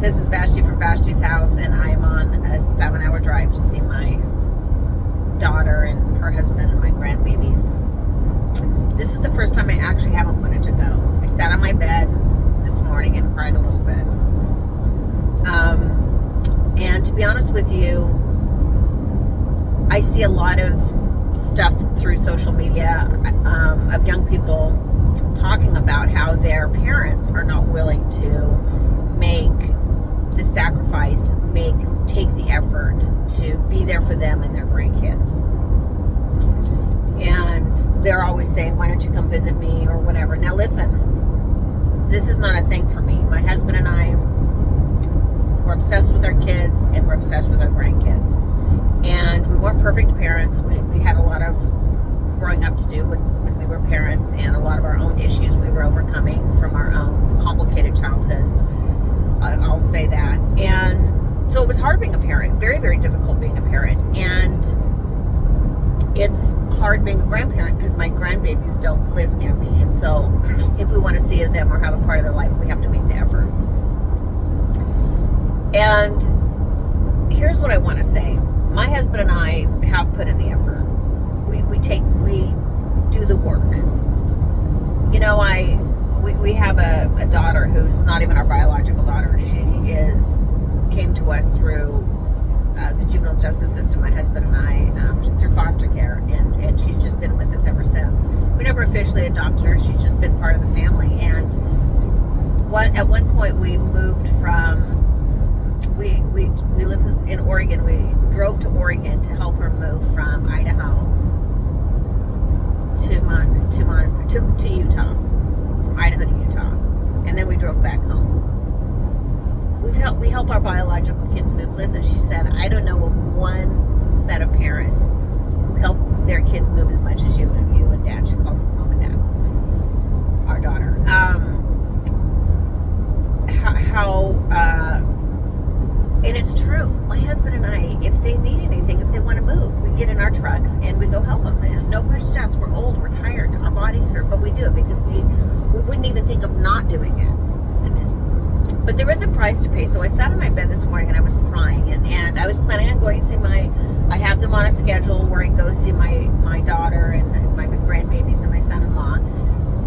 This is Vashti from Vashti's house, and I am on a 7-hour drive to see my daughter and her husband and my grandbabies. This is the first time I actually haven't wanted to go. I sat on my bed this morning and cried a little bit. And to be honest with you, I see a lot of stuff through social media of young people talking about how their parents are not willing to make the sacrifice, take the effort to be there for them and their grandkids. And they're always saying, why don't you come visit me or whatever. Now listen, this is not a thing for me. My husband and I, we're obsessed with our kids and we're obsessed with our grandkids. And we weren't perfect parents. We had a lot of growing up to do when we were parents, and a lot of our own issues we were overcoming from our own complicated childhoods. I'll say that. And so it was hard being a parent, very, very difficult being a parent. And it's hard being a grandparent because my grandbabies don't live near me. And so if we want to see them or have a part of their life, we have to make the effort. And here's what I want to say. My husband and I have put in the effort. We do the work. You know, we have a daughter who's not even our biological daughter. She came to us through the juvenile justice system, my husband and I, through foster care, and she's just been with us ever since. We never officially adopted her. She's just been part of the family. And at one point we moved from, we lived in Oregon. We drove to Oregon to help her move from Idaho to Utah, from Idaho to Utah, and then we drove back home. We help our biological kids move. Listen, she said, I don't know of one set of parents who help their kids move as much as you and Dad. She calls us Mom and Dad, our daughter. And it's true. My husband and I, if they need anything, if they want to move, we get in our trucks and we go help them. No questions asked. We're old, we're tired, our bodies hurt, but we do it because we wouldn't even think of not doing it. But there is a price to pay. So I sat on my bed this morning and I was crying, and I was planning on going to see I have them on a schedule where I go see my daughter and my grandbabies and my son-in-law.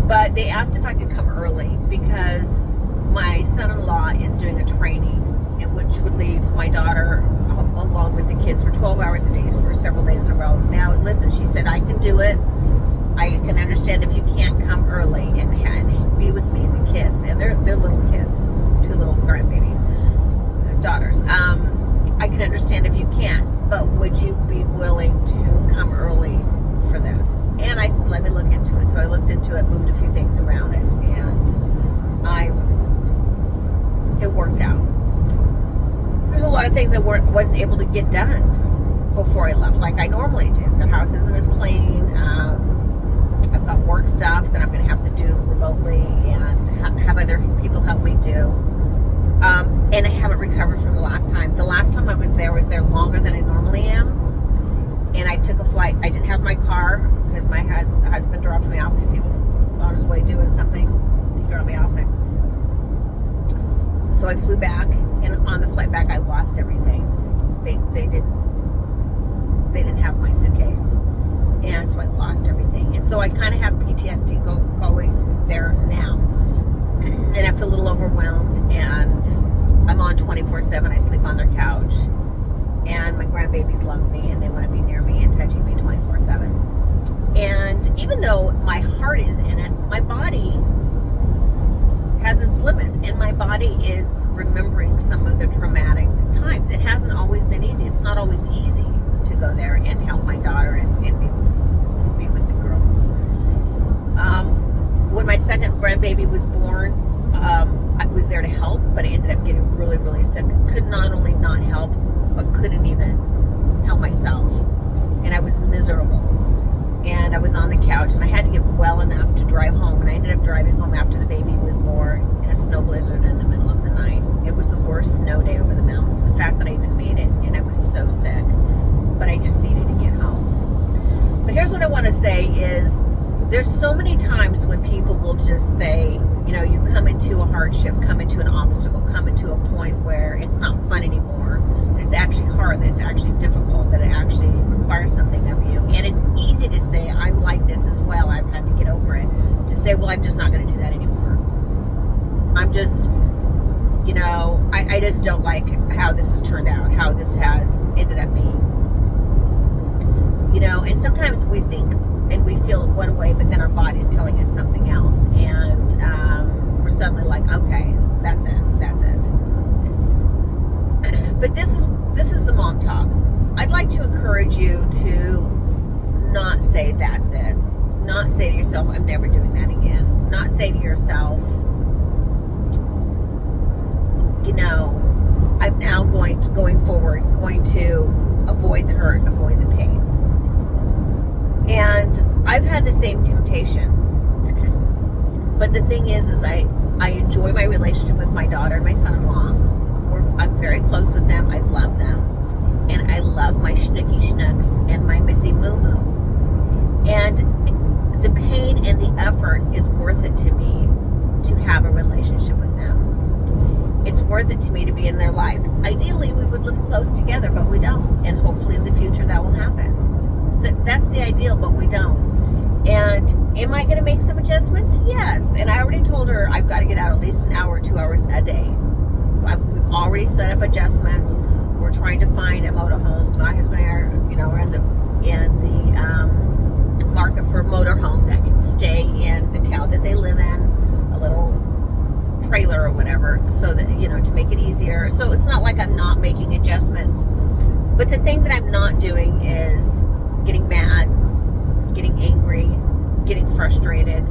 But they asked if I could come early because my son-in-law is doing a training, which would leave my daughter alone with the kids for 12 hours a day for several days in a row. Now, listen, she said, I can do it. I can understand if you can't come early and be with me and the kids. And they're little kids, 2 little grandbabies, daughters. I can understand if you can't, but would you be willing to come early for this? And I said, let me look into it. So I looked into it, moved a few things around, and it worked out. There's a lot of things I wasn't able to get done before I left, like I normally do. The house isn't as clean. I've got work stuff that I'm going to have to do remotely and have other people help me do. And I haven't recovered from the last time. The last time I was there longer than I normally am. And I took a flight. I didn't have my car because my husband dropped me off because he was on his way doing something. He dropped me off, and so I flew back, and on the flight back, I lost everything. They didn't have my suitcase, and so I lost everything. And so I kind of have PTSD going there now, and I feel a little overwhelmed. And I'm on 24/7. I sleep on their couch, and my grandbabies love me, and they want to be near me and touching me 24/7. And even though my heart is in it, my body has its limits, and my body is remembering some of the traumatic times. It hasn't always been easy. It's not always easy to go there and help my daughter and be with the girls. When my second grandbaby was born, I was there to help, but I ended up getting really, really sick. Could not only not help, but couldn't even help myself. And I was miserable. And I was on the couch, and I had to get well enough to drive home, and I ended up driving home after the baby was born in a snow blizzard in the middle of the night. It was the worst snow day over the mountains. The fact that I even made it, and I was so sick, but I just needed to get home. But here's what I want to say is, there's so many times when people will just say, you know, you come into a hardship, come into an obstacle, come into a point where you know, I just don't like how this has turned out, how this has ended up being. You know, and sometimes we think and we feel one way, but then our body's telling us something else. And we're suddenly like, okay, that's it. But this is the mom talk. I'd like to encourage you to not say that's it. Not say to yourself, I'm never doing that again. Not say to yourself, you know, I'm now going forward, going to avoid the hurt, avoid the pain. And I've had the same temptation. But the thing is I enjoy my relationship with my daughter and my son-in-law. I'm very close with them. I love them. And I love my Schnooky Schnooks and my Missy Moo Moo. And the pain and the effort is worth it to me to have a relationship with them. It's worth it to me to be in their life. Ideally, we would live close together, but we don't. And hopefully in the future that will happen. That's the ideal, but we don't. And am I going to make some adjustments? Yes. And I already told her I've got to get out at least an hour or 2 hours a day. We've already set up adjustments. We're trying to find a motorhome. My husband and I are, you know, we're in the market for a motorhome that can stay in the town that they live in, a little trailer or whatever, so that, you know, to make it easier. So it's not like I'm not making adjustments. But the thing that I'm not doing is getting mad, getting angry, getting frustrated.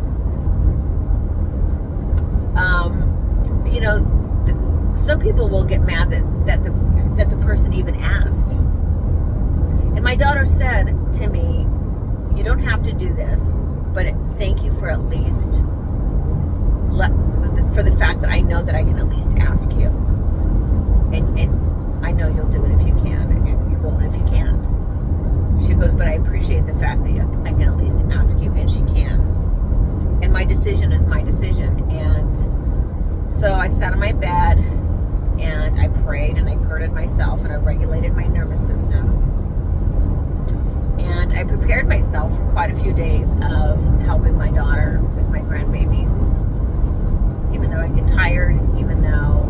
You know, some people will get mad that the person even asked. And my daughter said to me, you don't have to do this, but thank you for at least for the fact that I know that I can at least ask you. And I know you'll do it if you can, and you won't if you can't. She goes, but I appreciate the fact that I can at least ask you, and she can. And my decision is my decision. And so I sat on my bed, and I prayed, and I girded myself, and I regulated my nervous system. And I prepared myself for quite a few days of helping my daughter with my grandbabies. Even though I get tired, even though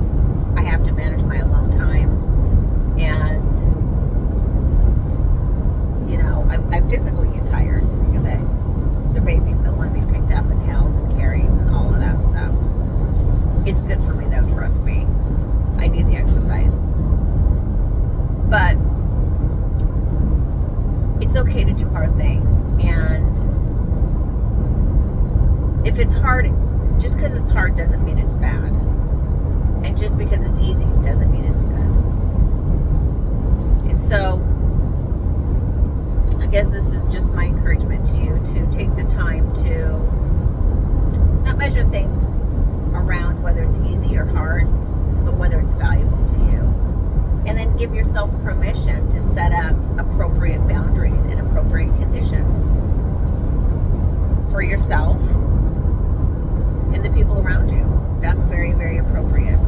I have to manage my alone time. And, you know, I physically get tired because they're babies that want to be picked up and held and carried and all of that stuff. It's good for me though, trust me. I need the exercise. But it's okay to do hard things. And if it's hard, just because it's hard doesn't mean it's bad. And just because it's easy doesn't mean it's good. And so, I guess this is just my encouragement to you to take the time to not measure things around whether it's easy or hard, but whether it's valuable to you. And then give yourself permission to set up appropriate boundaries and appropriate conditions for yourself and the people around you. That's very, very appropriate.